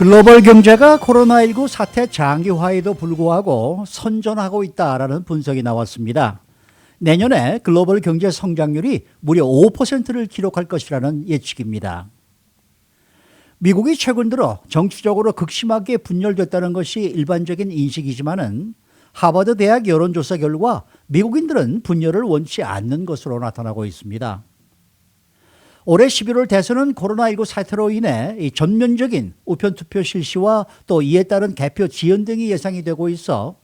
글로벌 경제가 코로나19 사태 장기화에도 불구하고 선전하고 있다라는 분석이 나왔습니다. 내년에 글로벌 경제 성장률이 무려 5%를 기록할 것이라는 예측입니다. 미국이 최근 들어 정치적으로 극심하게 분열됐다는 것이 일반적인 인식이지만은 하버드 대학 여론조사 결과 미국인들은 분열을 원치 않는 것으로 나타나고 있습니다. 올해 11월 대선은 코로나19 사태로 인해 전면적인 우편투표 실시와 또 이에 따른 개표 지연 등이 예상이 되고 있어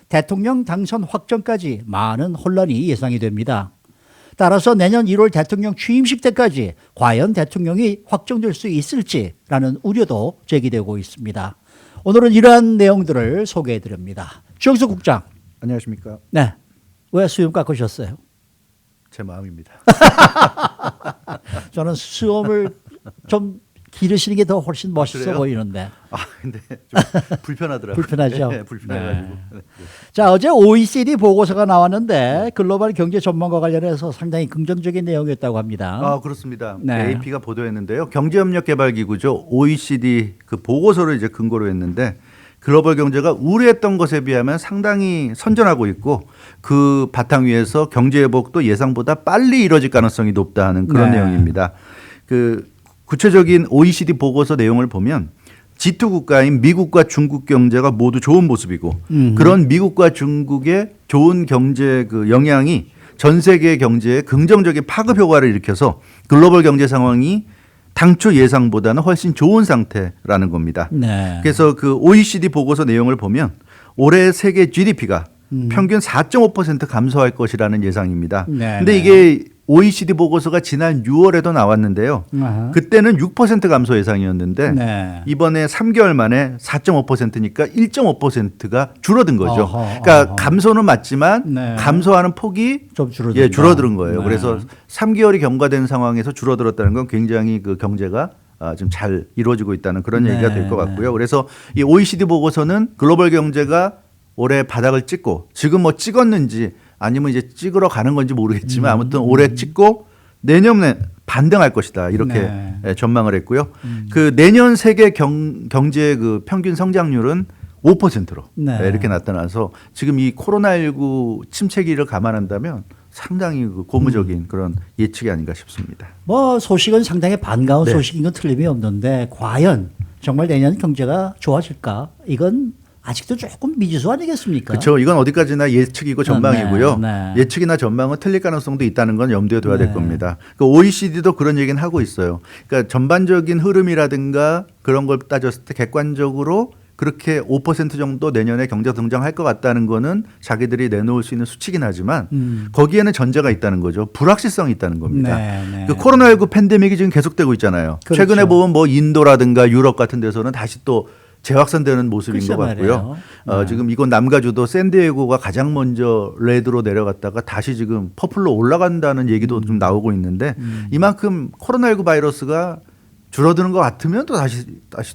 대통령 당선 확정까지 많은 혼란이 예상이 됩니다. 따라서 내년 1월 대통령 취임식 때까지 과연 대통령이 확정될 수 있을지라는 우려도 제기되고 있습니다. 오늘은 이러한 내용들을 소개해 드립니다. 주영수 국장. 안녕하십니까. 네. 왜 수염 깎으셨어요? 제 마음입니다. 저는 수염을 좀 기르시는 게 더 훨씬 멋있어 보이는데. 근데 좀 불편하더라고요. 불편하죠? 네, 불편해가지고. 네. 자, 어제 OECD 보고서가 나왔는데 글로벌 경제 전망과 관련해서 상당히 긍정적인 내용이었다고 합니다. 그렇습니다. 네. AP가 보도했는데요. 경제협력개발기구죠. OECD 그 보고서를 이제 근거로 했는데 글로벌 경제가 우려했던 것에 비하면 상당히 선전하고 있고 그 바탕 위에서 경제 회복도 예상보다 빨리 이뤄질 가능성이 높다 하는 그런 네. 내용입니다. 그 구체적인 OECD 보고서 내용을 보면 G2 국가인 미국과 중국 경제가 모두 좋은 모습이고 그런 미국과 중국의 좋은 경제 그 영향이 전 세계 경제에 긍정적인 파급 효과를 일으켜서 글로벌 경제 상황이 당초 예상보다는 훨씬 좋은 상태라는 겁니다. 네. 그래서 그 OECD 보고서 내용을 보면 올해 세계 GDP가 평균 4.5% 감소할 것이라는 예상입니다. 네. 근데 이게 OECD 보고서가 지난 6월에도 나왔는데요. 아하. 그때는 6% 감소 예상이었는데 네. 이번에 3개월 만에 4.5%니까 1.5%가 줄어든 거죠. 어허, 그러니까 어허. 감소는 맞지만 네. 감소하는 폭이 좀 줄어든다. 줄어든 거예요. 네. 그래서 3개월이 경과된 상황에서 줄어들었다는 건 굉장히 그 경제가 좀 잘 이루어지고 있다는 그런 네. 얘기가 될 것 같고요. 그래서 이 OECD 보고서는 글로벌 경제가 올해 바닥을 찍고 지금 뭐 찍었는지 아니면 이제 찍으러 가는 건지 모르겠지만 아무튼 올해 찍고 내년에 반등할 것이다 이렇게 네. 전망을 했고요. 그 내년 세계 경제 그 평균 성장률은 5%로 네. 이렇게 나타나서 지금 이 코로나19 침체기를 감안한다면 상당히 그 고무적인 그런 예측이 아닌가 싶습니다. 뭐 소식은 상당히 반가운 네. 소식인 건 틀림이 없는데 과연 정말 내년 경제가 좋아질까? 이건 아직도 조금 미지수 아니겠습니까? 그렇죠. 이건 어디까지나 예측이고 전망이고요. 네. 예측이나 전망은 틀릴 가능성도 있다는 건 염두에 둬야 될 네. 겁니다. 그 OECD도 그런 얘기는 하고 있어요. 그러니까 전반적인 흐름이라든가 그런 걸 따졌을 때 객관적으로 그렇게 5% 정도 내년에 경제 성장할 것 같다는 거는 자기들이 내놓을 수 있는 수치긴 하지만 거기에는 전제가 있다는 거죠. 불확실성이 있다는 겁니다. 네, 네. 그 코로나19 팬데믹이 지금 계속되고 있잖아요. 그렇죠. 최근에 보면 뭐 인도라든가 유럽 같은 데서는 다시 또 재확산되는 모습인 글쎄 것 같고요. 말이에요. 지금 이곳 남가주도 샌디에고가 가장 먼저 레드로 내려갔다가 다시 지금 퍼플로 올라간다는 얘기도 좀 나오고 있는데 이만큼 코로나19 바이러스가 줄어드는 것 같으면 또 다시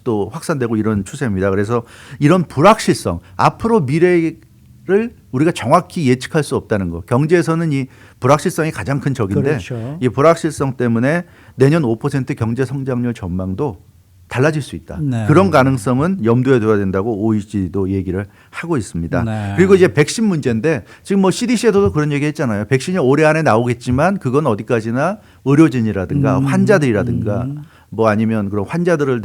또 확산되고 이런 추세입니다. 그래서 이런 불확실성, 앞으로 미래를 우리가 정확히 예측할 수 없다는 거. 경제에서는 이 불확실성이 가장 큰 적인데 그렇죠. 이 불확실성 때문에 내년 5% 경제 성장률 전망도 달라질 수 있다. 네. 그런 가능성은 염두에 둬야 된다고 OECD도 얘기를 하고 있습니다. 네. 그리고 이제 백신 문제인데 지금 뭐 CDC에서도 그런 얘기 했잖아요. 백신이 올해 안에 나오겠지만 그건 어디까지나 의료진이라든가 환자들이라든가 뭐 아니면 그런 환자들을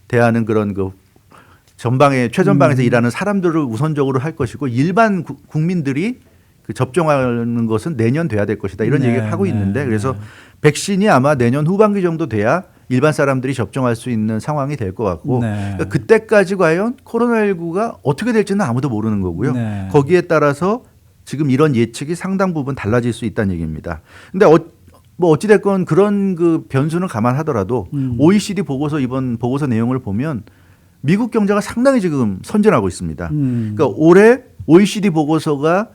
대하는 그런 그 전방에 최전방에서 일하는 사람들을 우선적으로 할 것이고 일반 국민들이 그 접종하는 것은 내년 돼야 될 것이다. 이런 네, 얘기를 하고 네, 있는데 네. 그래서 백신이 아마 내년 후반기 정도 돼야 일반 사람들이 접종할 수 있는 상황이 될 것 같고 네. 그러니까 그때까지 과연 코로나19가 어떻게 될지는 아무도 모르는 거고요. 네. 거기에 따라서 지금 이런 예측이 상당 부분 달라질 수 있다는 얘기입니다. 근데 뭐 어찌됐건 그런 그 변수는 감안하더라도 OECD 보고서 이번 보고서 내용을 보면 미국 경제가 상당히 지금 선전하고 있습니다. 그러니까 올해 OECD 보고서가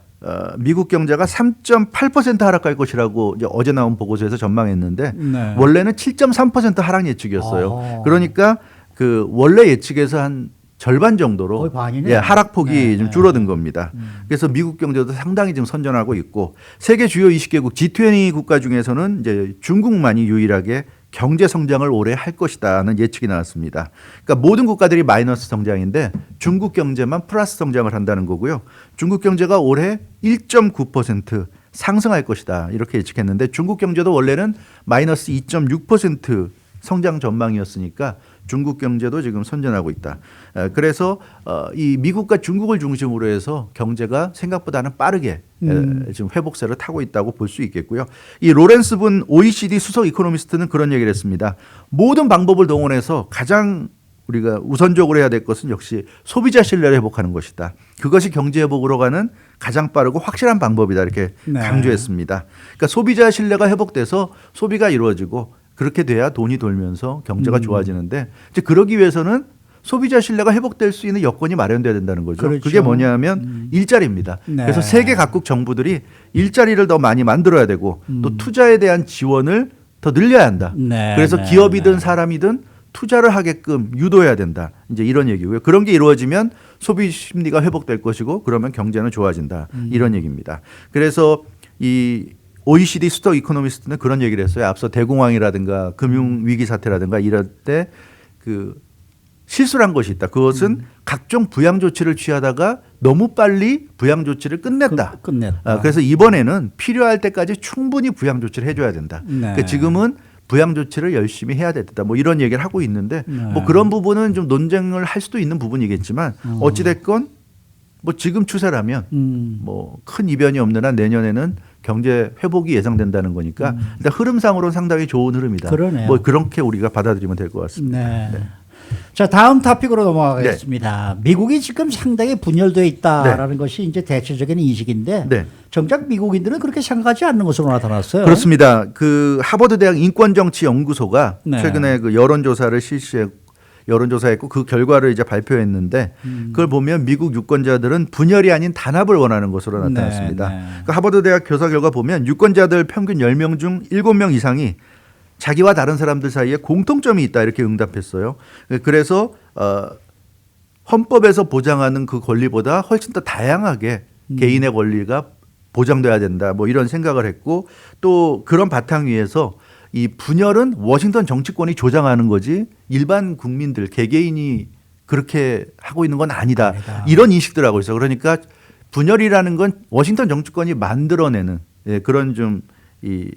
미국 경제가 3.8% 하락할 것이라고 이제 어제 나온 보고서에서 전망했는데 네. 원래는 7.3% 하락 예측이었어요. 아. 그러니까 그 원래 예측에서 한 절반 정도로 거의 반이네요. 하락폭이 네, 좀 네. 줄어든 겁니다. 그래서 미국 경제도 상당히 지금 선전하고 있고 세계 주요 20개국 G20 국가 중에서는 이제 중국만이 유일하게 경제 성장을 올해 할 것이다는 예측이 나왔습니다. 그러니까 모든 국가들이 마이너스 성장인데 중국 경제만 플러스 성장을 한다는 거고요. 중국 경제가 올해 1.9% 상승할 것이다 이렇게 예측했는데 중국 경제도 원래는 마이너스 2.6% 성장 전망이었으니까 중국 경제도 지금 선전하고 있다. 그래서 이 미국과 중국을 중심으로 해서 경제가 생각보다는 빠르게 지금 회복세를 타고 있다고 볼 수 있겠고요. 이 로렌스 분 OECD 수석 이코노미스트는 그런 얘기를 했습니다. 모든 방법을 동원해서 가장 우리가 우선적으로 해야 될 것은 역시 소비자 신뢰를 회복하는 것이다. 그것이 경제 회복으로 가는 가장 빠르고 확실한 방법이다 이렇게 네. 강조했습니다. 그러니까 소비자 신뢰가 회복돼서 소비가 이루어지고 그렇게 돼야 돈이 돌면서 경제가 좋아지는데 이제 그러기 위해서는 소비자 신뢰가 회복될 수 있는 여건이 마련돼야 된다는 거죠. 그렇죠. 그게 뭐냐면 일자리입니다. 네. 그래서 세계 각국 정부들이 일자리를 더 많이 만들어야 되고 또 투자에 대한 지원을 더 늘려야 한다. 네, 그래서 네, 기업이든 사람이든 투자를 하게끔 유도해야 된다. 이제 이런 얘기고요. 그런 게 이루어지면 소비 심리가 회복될 것이고 그러면 경제는 좋아진다. 이런 얘기입니다. 그래서 이 OECD 수석 이코노미스트는 그런 얘기를 했어요. 앞서 대공황이라든가 금융 위기 사태라든가 이럴 때 그 실수란 것이 있다. 그것은 각종 부양 조치를 취하다가 너무 빨리 부양 조치를 끝냈다. 끝냈다. 그래서 이번에는 필요할 때까지 충분히 부양 조치를 해줘야 된다. 네. 그러니까 지금은 부양 조치를 열심히 해야 된다. 뭐 이런 얘기를 하고 있는데 네. 뭐 그런 부분은 좀 논쟁을 할 수도 있는 부분이겠지만 어찌됐건 뭐 지금 추세라면 뭐 큰 이변이 없는 한 내년에는 경제 회복이 예상된다는 거니까 일단 흐름상으로는 상당히 좋은 흐름이다. 그러네요. 뭐 그렇게 우리가 받아들이면 될 것 같습니다. 네. 자, 다음 토픽으로 넘어가겠습니다. 미국이 지금 상당히 분열되어 있다라는 것이 이제 대체적인 인식인데 네. 정작 미국인들은 그렇게 생각하지 않는 것으로 나타났어요. 그렇습니다. 그 하버드 대학 인권정치연구소가 네. 최근에 그 여론조사했고 그 결과를 이제 발표했는데 그걸 보면 미국 유권자들은 분열이 아닌 단합을 원하는 것으로 나타났습니다. 네, 네. 그 하버드 대학 교사 결과 보면 유권자들 평균 10명 중 7명 이상이 자기와 다른 사람들 사이에 공통점이 있다 이렇게 응답했어요. 그래서 헌법에서 보장하는 그 권리보다 훨씬 더 다양하게 개인의 권리가 보장돼야 된다. 뭐 이런 생각을 했고 또 그런 바탕 위에서 이 분열은 워싱턴 정치권이 조장하는 거지 일반 국민들 개개인이 그렇게 하고 있는 건 아니다. 이런 인식들 하고 있어요. 그러니까 분열이라는 건 워싱턴 정치권이 만들어내는 그런 좀 이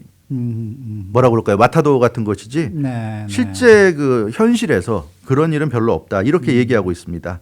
뭐라 그럴까요? 마타도 같은 것이지 네, 실제 그 현실에서 그런 일은 별로 없다. 이렇게 얘기하고 있습니다.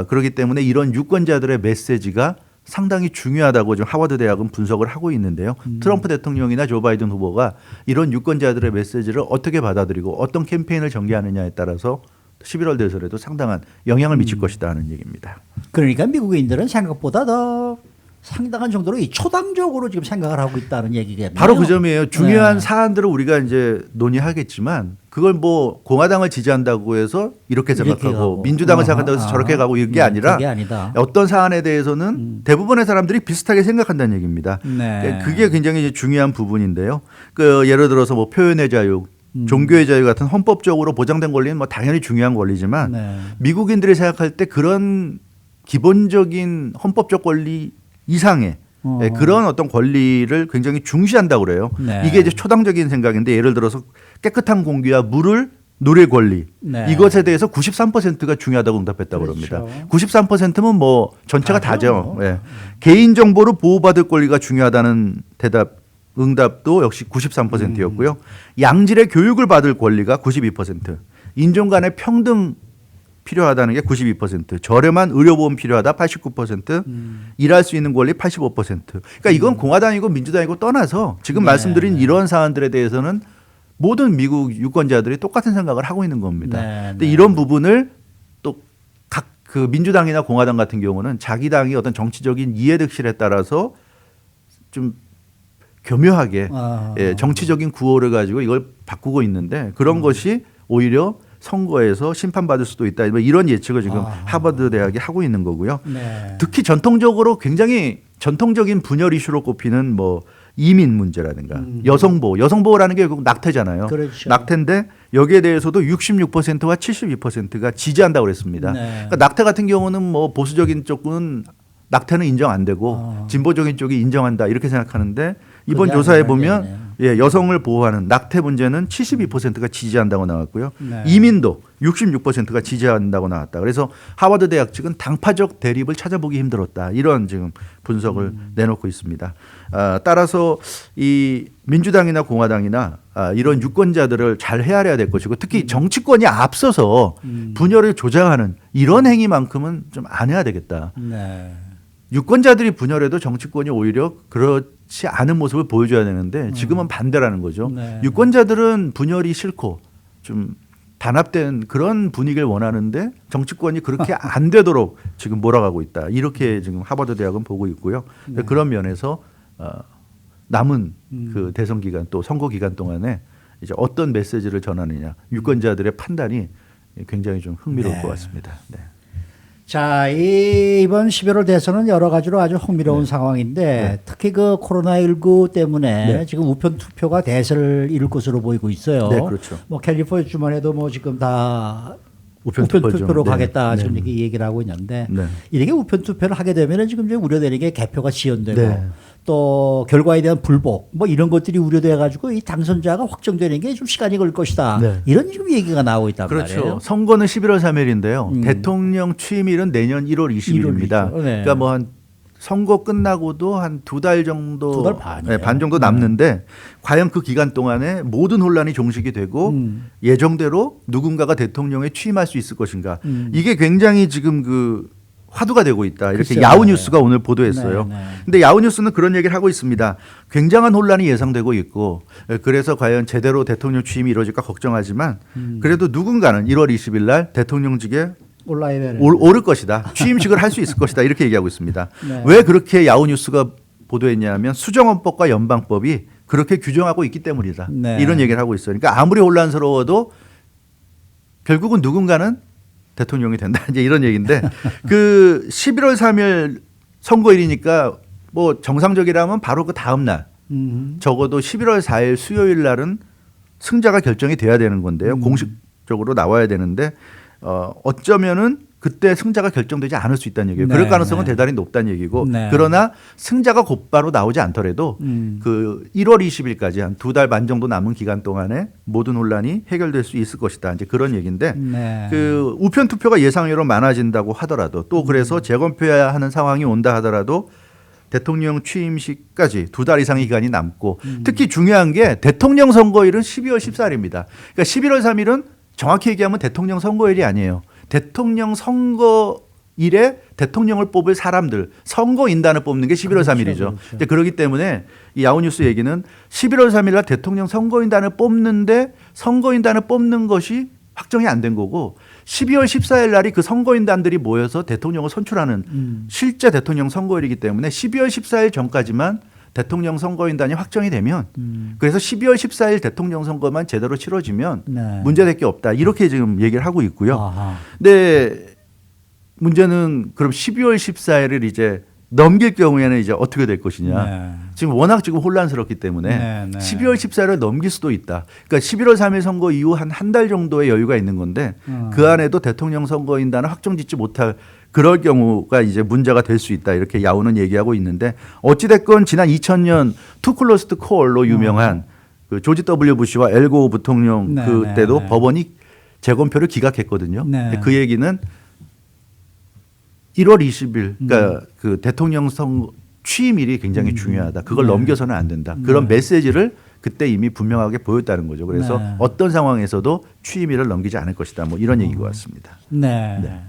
그렇기 때문에 이런 유권자들의 메시지가 상당히 중요하다고 지금 하버드 대학은 분석을 하고 있는데요. 트럼프 대통령이나 조 바이든 후보가 이런 유권자들의 메시지를 어떻게 받아들이고 어떤 캠페인을 전개하느냐에 따라서 11월 대선에도 상당한 영향을 미칠 것이다 하는 얘기입니다. 그러니까 미국인들은 생각보다 더 상당한 정도로 이 초당적으로 지금 생각을 하고 있다는 얘기겠네요. 바로 그 점이에요. 중요한 네. 사안들을 우리가 이제 논의하겠지만 그걸 뭐 공화당을 지지한다고 해서 이렇게 생각하고 가고. 민주당을 생각한다고 해서 저렇게 가고 이게 아니라 그게 아니다. 어떤 사안에 대해서는 대부분의 사람들이 비슷하게 생각한다는 얘기입니다. 네. 그게 굉장히 이제 중요한 부분인데요. 그 예를 들어서 뭐 표현의 자유, 종교의 자유 같은 헌법적으로 보장된 권리는 뭐 당연히 중요한 권리지만 네. 미국인들이 생각할 때 그런 기본적인 헌법적 권리 이상의 그런 어떤 권리를 굉장히 중시한다고 그래요. 네. 이게 이제 초당적인 생각인데 예를 들어서 깨끗한 공기와 물을 누릴 권리 네. 이것에 대해서 93%가 중요하다고 응답했다고 그렇죠. 그럽니다. 93%면 뭐 전체가 다죠. 다죠. 예. 개인 정보를 보호받을 권리가 중요하다는 응답도 역시 93%였고요. 양질의 교육을 받을 권리가 92%, 인종 간의 평등 필요하다는 게 92%, 저렴한 의료보험 필요하다 89%, 일할 수 있는 권리 85%. 그러니까 이건 공화당이고 민주당이고 떠나서 지금 네. 말씀드린 이런 사안들에 대해서는 모든 미국 유권자들이 똑같은 생각을 하고 있는 겁니다. 네, 근데 네. 이런 부분을 또 각 그 민주당이나 공화당 같은 경우는 자기 당이 어떤 정치적인 이해득실에 따라서 좀 교묘하게 정치적인 구호를 가지고 이걸 바꾸고 있는데 그런 것이 오히려 선거에서 심판받을 수도 있다. 뭐 이런 예측을 지금 하버드 대학이 하고 있는 거고요. 네. 특히 전통적으로 굉장히 전통적인 분열 이슈로 꼽히는 뭐 이민 문제라든가 여성보호라는 게 결국 낙태잖아요. 그렇죠. 낙태인데 여기에 대해서도 66%와 72%가 지지한다고 그랬습니다. 네. 그러니까 낙태 같은 경우는 뭐 보수적인 쪽은 낙태는 인정 안 되고 진보적인 쪽이 인정한다 이렇게 생각하는데 이번 그게 조사에 아니라는 보면 얘기네요. 예, 여성을 보호하는 낙태 문제는 72%가 지지한다고 나왔고요. 네. 이민도 66%가 지지한다고 나왔다. 그래서 하버드 대학 측은 당파적 대립을 찾아보기 힘들었다. 이런 지금 분석을 내놓고 있습니다. 따라서 이 민주당이나 공화당이나 이런 유권자들을 잘 헤아려야 될 것이고 특히 정치권이 앞서서 분열을 조장하는 이런 행위만큼은 좀 안 해야 되겠다. 네. 유권자들이 분열해도 정치권이 오히려 그렇지 않은 모습을 보여줘야 되는데 지금은 반대라는 거죠. 네. 유권자들은 분열이 싫고 좀 단합된 그런 분위기를 원하는데 정치권이 그렇게 안 되도록 지금 몰아가고 있다. 이렇게 지금 하버드 대학은 보고 있고요. 네. 그런 면에서 남은 그 대선 기간 또 선거 기간 동안에 이제 어떤 메시지를 전하느냐 유권자들의 판단이 굉장히 좀 흥미로울 네. 것 같습니다. 네. 자, 이번 11월 대선은 여러 가지로 아주 흥미로운 상황인데 특히 그 코로나19 때문에 지금 우편 투표가 대세를 이룰 것으로 보이고 있어요. 네, 그렇죠. 뭐 캘리포니아 주만 해도 뭐 지금 다 우편 우편 투표죠. 투표로 네. 가겠다 네. 지금 이렇게 얘기를 하고 있는데 네. 이렇게 우편 투표를 하게 되면은 지금 이제 우려되는 게 개표가 지연되고 네. 또 결과에 대한 불복 뭐 이런 것들이 우려돼 가지고 이 당선자가 확정되는 게 좀 시간이 걸릴 것이다. 네. 이런 지금 얘기가 나오고 있단 그렇죠. 말이에요. 선거는 11월 3일인데요. 대통령 취임일은 내년 1월 20일입니다. 1월이죠. 네. 그러니까 뭐 한 선거 끝나고도 한 2달 정도, 두달 반이에요. 반 정도 남는데 과연 그 기간 동안에 모든 혼란이 종식이 되고 예정대로 누군가가 대통령에 취임할 수 있을 것인가. 이게 굉장히 지금 그 화두가 되고 있다. 이렇게 글쎄요. 야후 뉴스가 오늘 보도했어요. 네, 네. 근데 야후 뉴스는 그런 얘기를 하고 있습니다. 굉장한 혼란이 예상되고 있고 그래서 과연 제대로 대통령 취임이 이루어질까 걱정하지만 그래도 누군가는 1월 20일 날 대통령직에 올라야 되는. 오를 것이다. 취임식을 할 수 있을 것이다. 이렇게 얘기하고 있습니다. 네. 왜 그렇게 야후 뉴스가 보도했냐면 수정헌법과 연방법이 그렇게 규정하고 있기 때문이다. 네. 이런 얘기를 하고 있어요. 그러니까 아무리 혼란스러워도 결국은 누군가는 대통령이 된다. 이제 이런 얘기인데 그 11월 3일 선거일이니까 뭐 정상적이라면 바로 그 다음 날 적어도 11월 4일 수요일 날은 승자가 결정이 돼야 되는 건데요. 공식적으로 나와야 되는데 어쩌면은 그때 승자가 결정되지 않을 수 있다는 얘기예요. 네, 그럴 가능성은 네. 대단히 높다는 얘기고 네. 그러나 승자가 곧바로 나오지 않더라도 그 1월 20일까지 한 2달 반 정도 남은 기간 동안에 모든 혼란이 해결될 수 있을 것이다. 이제 그런 얘기인데 네. 그 우편 투표가 예상외로 많아진다고 하더라도 또 그래서 재검표해야 하는 상황이 온다 하더라도 대통령 취임식까지 2달 이상의 기간이 남고 특히 중요한 게 대통령 선거일은 12월 14일입니다. 그러니까 11월 3일은 정확히 얘기하면 대통령 선거일이 아니에요. 대통령 선거일에 대통령을 뽑을 사람들 선거인단을 뽑는 게 11월 3일이죠. 그렇죠. 이제 그렇기 때문에 이 야후뉴스 얘기는 11월 3일 날 대통령 선거인단을 뽑는데 선거인단을 뽑는 것이 확정이 안 된 거고 12월 14일 날이 그 선거인단들이 모여서 대통령을 선출하는 실제 대통령 선거일이기 때문에 12월 14일 전까지만 대통령 선거인단이 확정이 되면 그래서 12월 14일 대통령 선거만 제대로 치러지면 네. 문제될 게 없다. 이렇게 지금 얘기를 하고 있고요. 아하. 근데 문제는 그럼 12월 14일을 이제 넘길 경우에는 이제 어떻게 될 것이냐. 네. 지금 워낙 지금 혼란스럽기 때문에 네, 네. 12월 14일을 넘길 수도 있다. 그러니까 11월 3일 선거 이후 한 달 정도의 여유가 있는 건데 그 안에도 대통령 선거인단을 확정짓지 못할 그럴 경우가 이제 문제가 될 수 있다. 이렇게 야후는 얘기하고 있는데 어찌됐건 지난 2000년 투 클로스트 콜로 유명한 그 조지 W 부시와 엘고 부통령 네, 그때도 네, 네. 법원이 재검표를 기각했거든요. 네. 그 얘기는 1월 20일 그러니까 그 대통령 선거 취임일이 굉장히 중요하다. 그걸 네. 넘겨서는 안 된다. 그런 메시지를 그때 이미 분명하게 보였다는 거죠. 그래서 네. 어떤 상황에서도 취임일을 넘기지 않을 것이다. 뭐 이런 얘기인 것 같습니다. 네.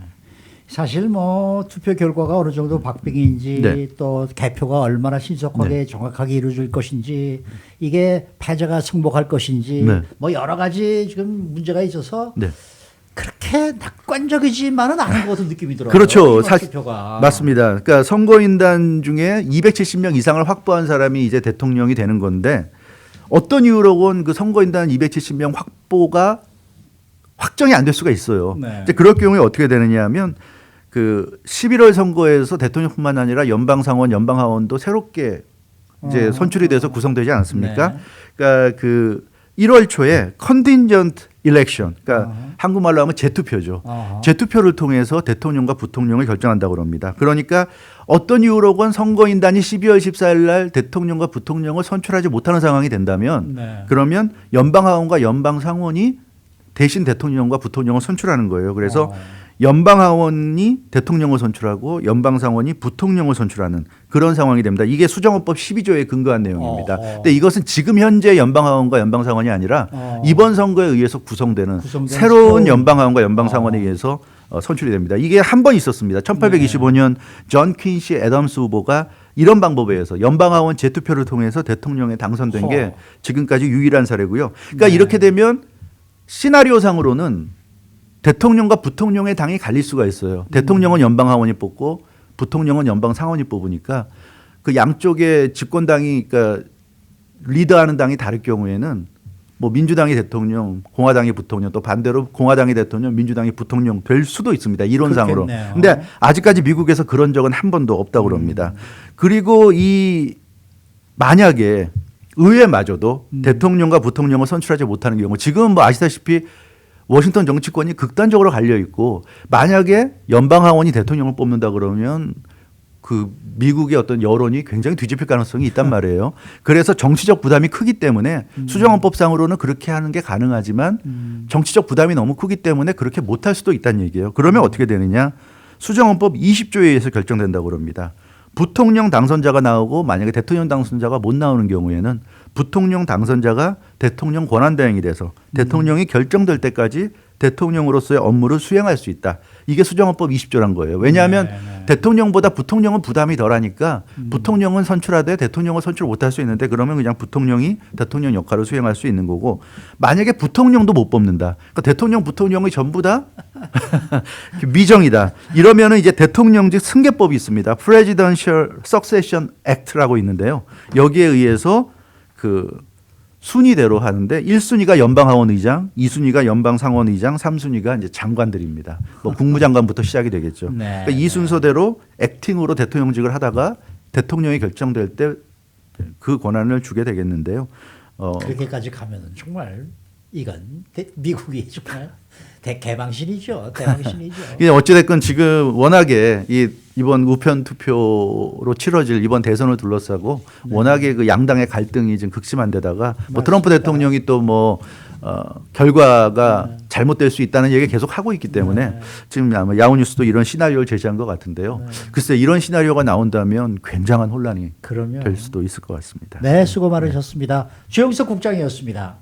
사실 뭐 투표 결과가 어느 정도 박빙인지 네. 또 개표가 얼마나 신속하게 정확하게 이루어질 것인지 이게 패자가 승복할 것인지 네. 뭐 여러 가지 지금 문제가 있어서 네. 그렇게 낙관적이지만은 않은 것 같은 느낌이 들어요. 그렇죠. 이번 투표가. 맞습니다. 그러니까 선거인단 중에 270명 이상을 확보한 사람이 이제 대통령이 되는 건데 어떤 이유로건 그 선거인단 270명 확보가 확정이 안 될 수가 있어요. 네. 이제 그럴 경우에 어떻게 되느냐 하면 그 11월 선거에서 대통령뿐만 아니라 연방상원, 연방하원도 새롭게 이제 선출이 돼서 구성되지 않았습니까? 네. 그러니까 그 1월 초에 컨틴전트 election. 그러니까 한국말로 하면 재투표죠. 재투표를 통해서 대통령과 부통령을 결정한다고 합니다. 그러니까 어떤 이유로건 선거인단이 12월 14일 날 대통령과 부통령을 선출하지 못하는 상황이 된다면 네. 그러면 연방하원과 연방상원이 대신 대통령과 부통령을 선출하는 거예요. 그래서 연방하원이 대통령을 선출하고 연방상원이 부통령을 선출하는 그런 상황이 됩니다. 이게 수정헌법 12조에 근거한 내용입니다. 근데 이것은 지금 현재 연방하원과 연방상원이 아니라 이번 선거에 의해서 구성되는 새로운 연방하원과 연방상원에 의해서 선출이 됩니다. 이게 한 번 있었습니다. 1825년 존 퀸시 애덤스 후보가 이런 방법에 의해서 연방하원 재투표를 통해서 대통령에 당선된 게 지금까지 유일한 사례고요. 그러니까 이렇게 되면 시나리오상으로는 대통령과 부통령의 당이 갈릴 수가 있어요. 대통령은 연방하원이 뽑고 부통령은 연방상원이 뽑으니까 그 양쪽의 집권당이 그러니까 리드하는 당이 다를 경우에는 뭐 민주당이 대통령, 공화당이 부통령, 또 반대로 공화당이 대통령, 민주당이 부통령 될 수도 있습니다. 이론상으로. 그렇겠네요. 근데 아직까지 미국에서 그런 적은 한 번도 없다고 그럽니다. 그리고 이 만약에 의회마저도 대통령과 부통령을 선출하지 못하는 경우 지금 뭐 아시다시피 워싱턴 정치권이 극단적으로 갈려 있고 만약에 연방하원이 대통령을 뽑는다 그러면 그 미국의 어떤 여론이 굉장히 뒤집힐 가능성이 있단 말이에요. 그래서 정치적 부담이 크기 때문에 수정헌법상으로는 그렇게 하는 게 가능하지만 정치적 부담이 너무 크기 때문에 그렇게 못할 수도 있다는 얘기예요. 그러면 어떻게 되느냐? 수정헌법 20조에 의해서 결정된다고 그럽니다. 부통령 당선자가 나오고 만약에 대통령 당선자가 못 나오는 경우에는 부통령 당선자가 대통령 권한대행이 돼서 대통령이 결정될 때까지 대통령으로서의 업무를 수행할 수 있다. 이게 수정헌법 20조란 거예요. 왜냐하면 대통령보다 부통령은 부담이 덜하니까 부통령은 선출하되 대통령을 선출 못할 수 있는데 그러면 그냥 부통령이 대통령 역할을 수행할 수 있는 거고 만약에 부통령도 못 뽑는다. 그러니까 대통령, 부통령이 전부 다 미정이다. 이러면은 이제 대통령직 승계법이 있습니다. Presidential Succession Act라고 있는데요. 여기에 의해서 그 순위대로 하는데 1순위가 연방하원 의장, 2순위가 연방상원 의장, 3순위가 이제 장관들입니다. 뭐 국무장관부터 시작이 되겠죠. 네. 그러니까 이 순서대로 액팅으로 대통령직을 하다가 대통령이 결정될 때 그 권한을 주게 되겠는데요. 그렇게까지 가면은 정말 이건 미국이 정말 대개방신이죠. 대방신이죠. 이게 어찌됐건 지금 워낙에 이번 우편 투표로 치러질 이번 대선을 둘러싸고 워낙에 그 양당의 갈등이 지금 극심한 데다가 뭐 트럼프 대통령이 또 뭐 결과가 잘못될 수 있다는 얘기 계속 하고 있기 때문에 지금 아마 야후뉴스도 이런 시나리오를 제시한 것 같은데요. 글쎄 이런 시나리오가 나온다면 굉장한 혼란이 그러면 될 수도 있을 것 같습니다. 네, 수고 많으셨습니다. 주영석 국장이었습니다.